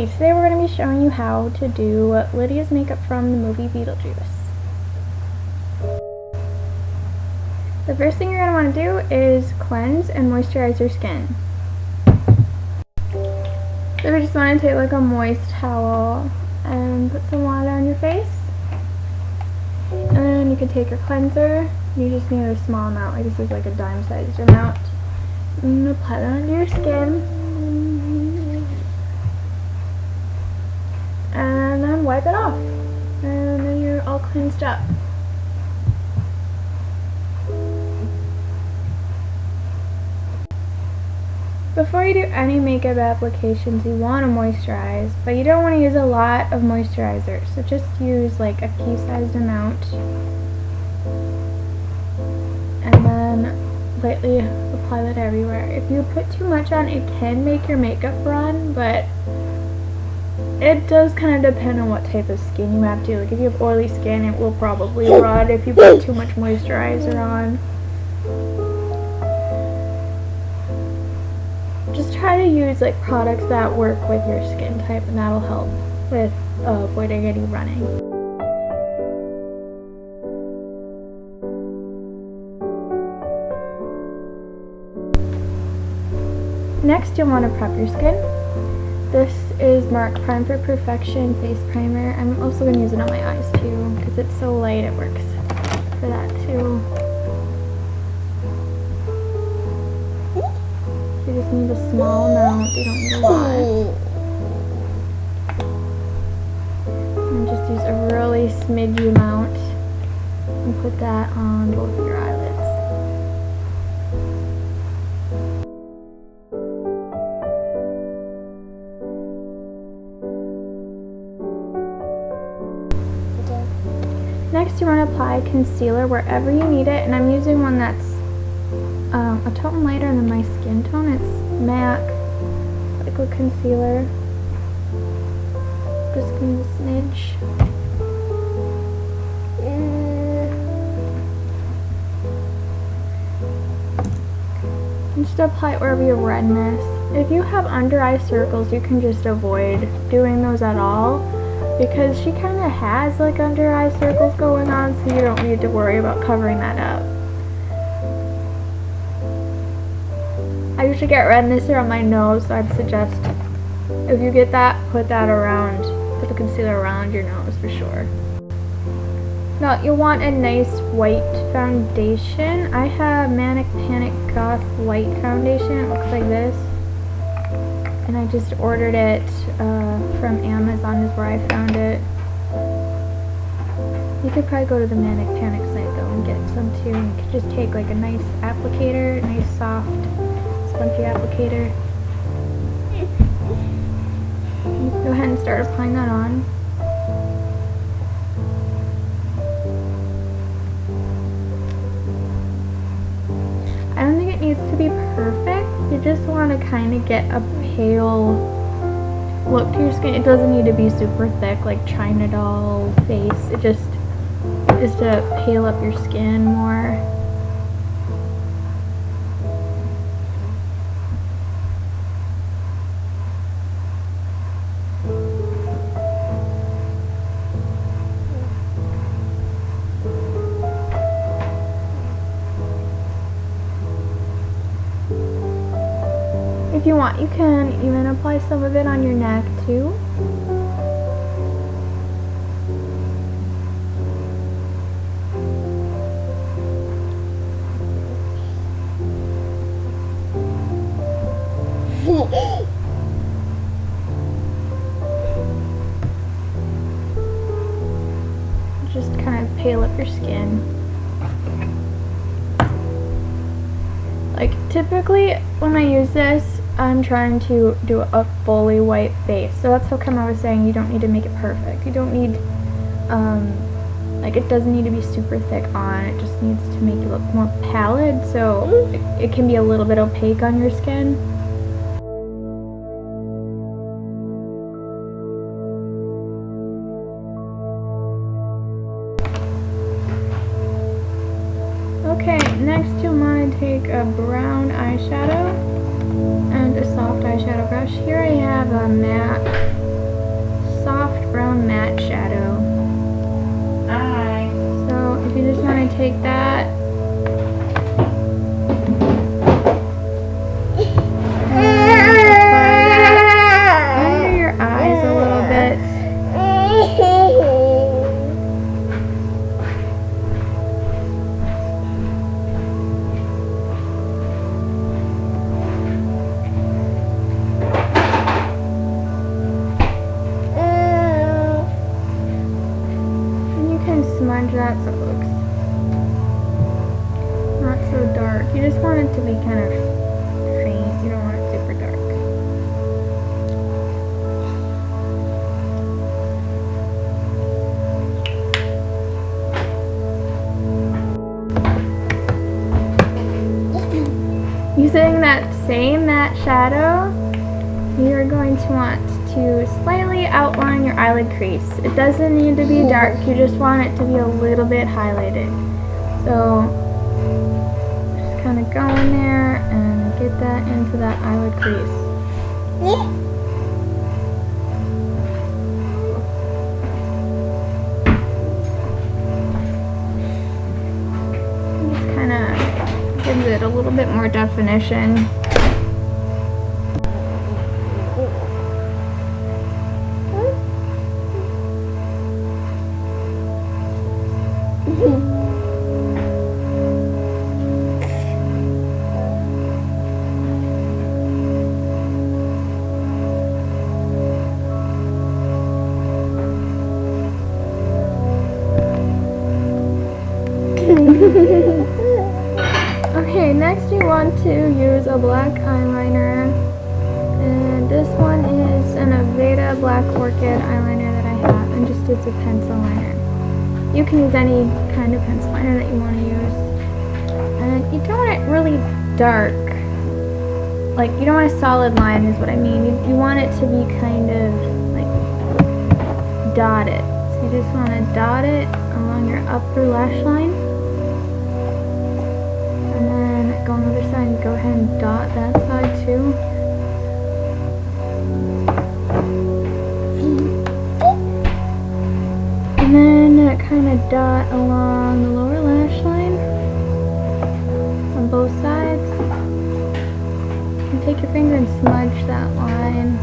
Hi, today we're going to be showing you how to do Lydia's makeup from the movie Beetlejuice. The first thing you're going to want to do is cleanse and moisturize your skin. So we just want to take like a moist towel and put some water on your face. And then you can take your cleanser. You just need a small amount, like this is like a dime-sized amount. And apply that onto your skin. And then wipe it off, and then you're all cleansed up. Before you do any makeup applications, you want to moisturize, but you don't want to use a lot of moisturizer, so just use like a pea-sized amount, and then lightly apply that everywhere. If you put too much on, it can make your makeup run, but it does kind of depend on what type of skin you have too. Like if you have oily skin, it will probably run if you put too much moisturizer on. Just try to use like products that work with your skin type, and that'll help with avoiding any running. Next, you'll want to prep your skin. This is Mark Prime for Perfection Face Primer. I'm also going to use it on my eyes too, because it's so light, it works for that too. You just need a small amount, you don't need a lot. And just use a really smidgy amount and put that on both of your eyelids. Next, you want to apply concealer wherever you need it, and I'm using one that's a tone lighter than my skin tone. It's MAC liquid concealer. Just going to use a smidge. And just apply it wherever you have redness. If you have under eye circles, you can just avoid doing those at all, because she kind of has like under eye circles going on, so you don't need to worry about covering that up. I usually get redness here on my nose, so I'd suggest if you get that, put the concealer around your nose for sure. Now you'll want a nice white foundation. I have Manic Panic Goth White Foundation. It looks like this. And I just ordered it from Amazon is where I found it. You could probably go to the Manic Panic site though and get some too. You could just take like a nice applicator, nice soft spongy applicator. Go ahead and start applying that on. I don't think it needs to be perfect. You just want to kind of get a pale look to your skin. It doesn't need to be super thick like China doll face. It just is to pale up your skin more. If you want, you can even apply some of it on your neck too. Just kind of pale up your skin. Like typically when I use this, I'm trying to do a fully white face. So that's how come I was saying you don't need to make it perfect. You don't need, like it doesn't need to be super thick on. It just needs to make you look more pallid, so it can be a little bit opaque on your skin. Okay, next you'll want to take a brown eyeshadow and a soft eyeshadow brush. Here I have a matte, soft brown matte shadow. Alright. So if you just want to take that and apply that under your eyes a little bit. Smudge that so it looks not so dark. You just want it to be kind of faint. You don't want it super dark. Using that same matte shadow, you're going to want to slightly outline your eyelid crease. It doesn't need to be dark, you just want it to be a little bit highlighted. So just kind of go in there and get that into that eyelid crease. Just kind of gives it a little bit more definition. Okay, next you want to use a black eyeliner, and this one is an Aveda Black Orchid eyeliner that I have, and just it's a pencil liner. You can use any kind of pencil liner that you want to use, and you don't want it really dark, like you don't want a solid line is what I mean. You want it to be kind of like dotted, so you just want to dot it along your upper lash line. Go on the other side and go ahead and dot that side too. And then kind of dot along the lower lash line on both sides. And take your finger and smudge that line.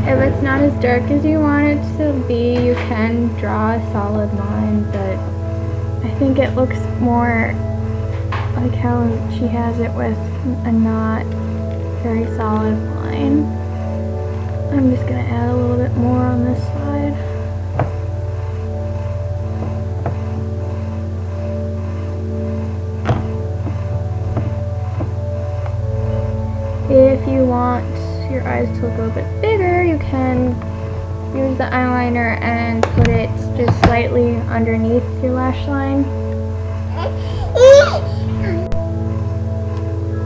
If it's not as dark as you want it to be, you can draw a solid line, but I think it looks more like how she has it with a not very solid line. I'm just going to add a little bit more on this side. If you want your eyes to look a little bit bigger, you can use the eyeliner and put it just slightly underneath your lash line.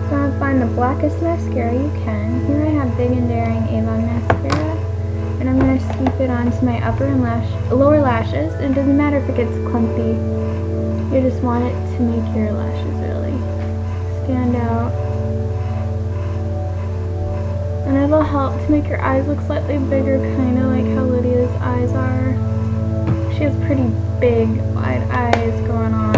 So find the blackest mascara you can. Here I have Big and Daring Avon mascara, and I'm going to sweep it onto my upper and lower lashes. It doesn't matter if it gets clumpy. You just want it to make your lashes really stand out. And it'll help to make your eyes look slightly bigger, kind of like how Lydia's eyes are. She has pretty big, wide eyes going on.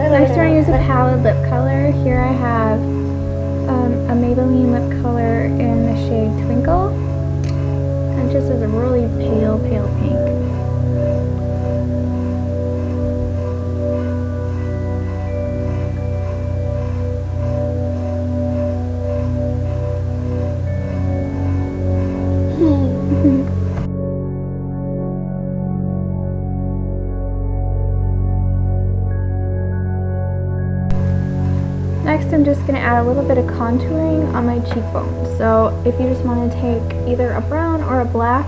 Next, we're going to use a pallid lip color. Here I have a Maybelline lip color in the shade Twinkle. And it just has a really pale, pale pink. Next, I'm just going to add a little bit of contouring on my cheekbones. So if you just want to take either a brown or a black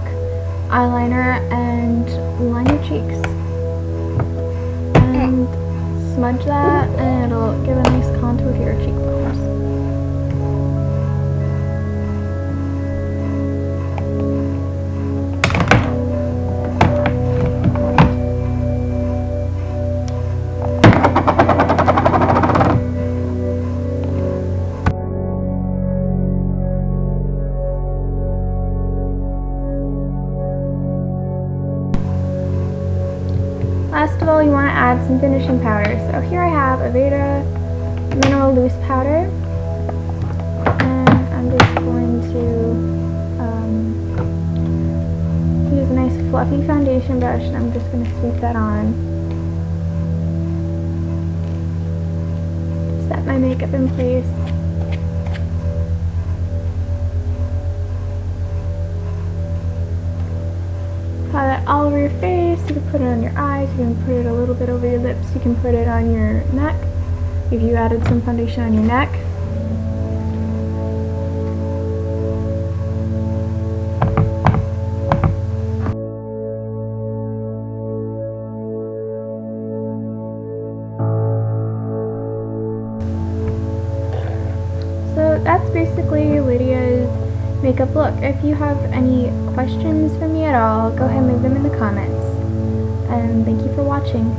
eyeliner and line your cheeks. And smudge that and it'll give a nice contour to your cheekbones. Last of all, you want to add some finishing powder. So here I have a Veda Mineral Loose Powder, and I'm just going to use a nice fluffy foundation brush, and I'm just going to sweep that on. Set my makeup in place. Apply that all over your face. You can put it on your eyes, you can put it a little bit over your lips, you can put it on your neck if you added some foundation on your neck. So that's basically Lydia's makeup look. If you have any questions for me at all, go ahead and leave them in the comments. And thank you for watching.